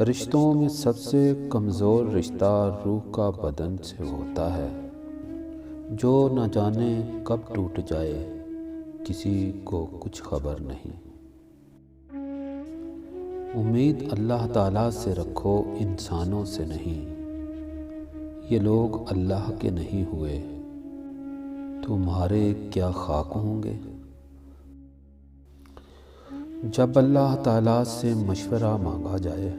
رشتوں میں سب سے کمزور رشتہ روح کا بدن سے ہوتا ہے، جو نہ جانے کب ٹوٹ جائے، کسی کو کچھ خبر نہیں۔ امید اللہ تعالیٰ سے رکھو، انسانوں سے نہیں۔ یہ لوگ اللہ کے نہیں ہوئے، تمہارے کیا خاک ہوں گے؟ جب اللہ تعالیٰ سے مشورہ مانگا جائے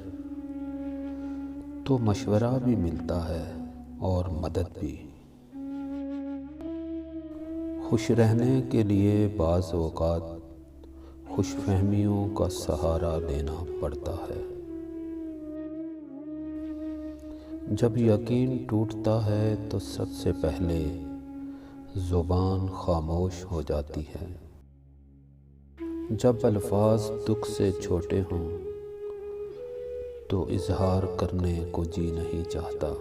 تو مشورہ بھی ملتا ہے اور مدد بھی۔ خوش رہنے کے لیے بعض اوقات خوش فہمیوں کا سہارا لینا پڑتا ہے۔ جب یقین ٹوٹتا ہے تو سب سے پہلے زبان خاموش ہو جاتی ہے۔ جب الفاظ دکھ سے چھوٹے ہوں تو اظہار کرنے کو جی نہیں چاہتا۔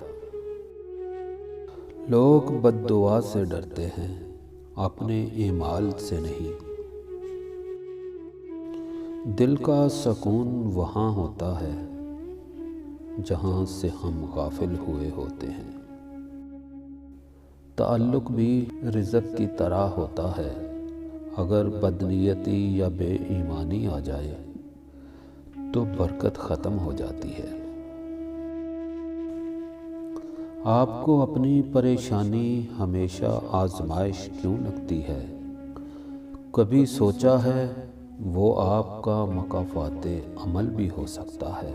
لوگ بد دعا سے ڈرتے ہیں، اپنے اعمال سے نہیں۔ دل کا سکون وہاں ہوتا ہے جہاں سے ہم غافل ہوئے ہوتے ہیں۔ تعلق بھی رزق کی طرح ہوتا ہے، اگر بدنیتی یا بے ایمانی آ جائے تو برکت ختم ہو جاتی ہے۔ آپ کو اپنی پریشانی ہمیشہ آزمائش کیوں لگتی ہے؟ کبھی سوچا ہے وہ آپ کا مکافات عمل بھی ہو سکتا ہے؟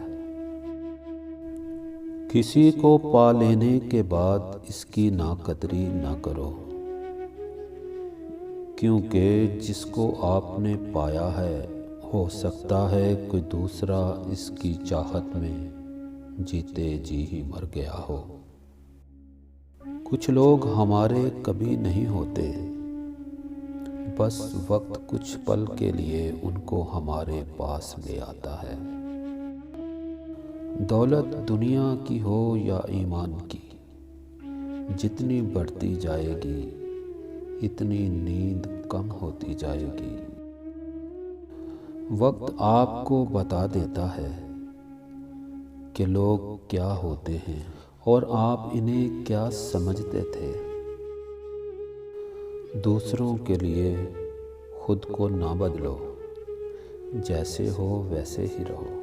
کسی کو پا لینے کے بعد اس کی ناقدری نہ کرو، کیونکہ جس کو آپ نے پایا ہے ہو سکتا ہے کوئی دوسرا اس کی چاہت میں جیتے جی ہی مر گیا ہو۔ کچھ لوگ ہمارے کبھی نہیں ہوتے، بس وقت کچھ پل کے لیے ان کو ہمارے پاس لے آتا ہے۔ دولت دنیا کی ہو یا ایمان کی، جتنی بڑھتی جائے گی اتنی نیند کم ہوتی جائے گی۔ وقت آپ کو بتا دیتا ہے کہ لوگ کیا ہوتے ہیں اور آپ انہیں کیا سمجھتے تھے۔ دوسروں کے لیے خود کو نہ بدلو، جیسے ہو ویسے ہی رہو۔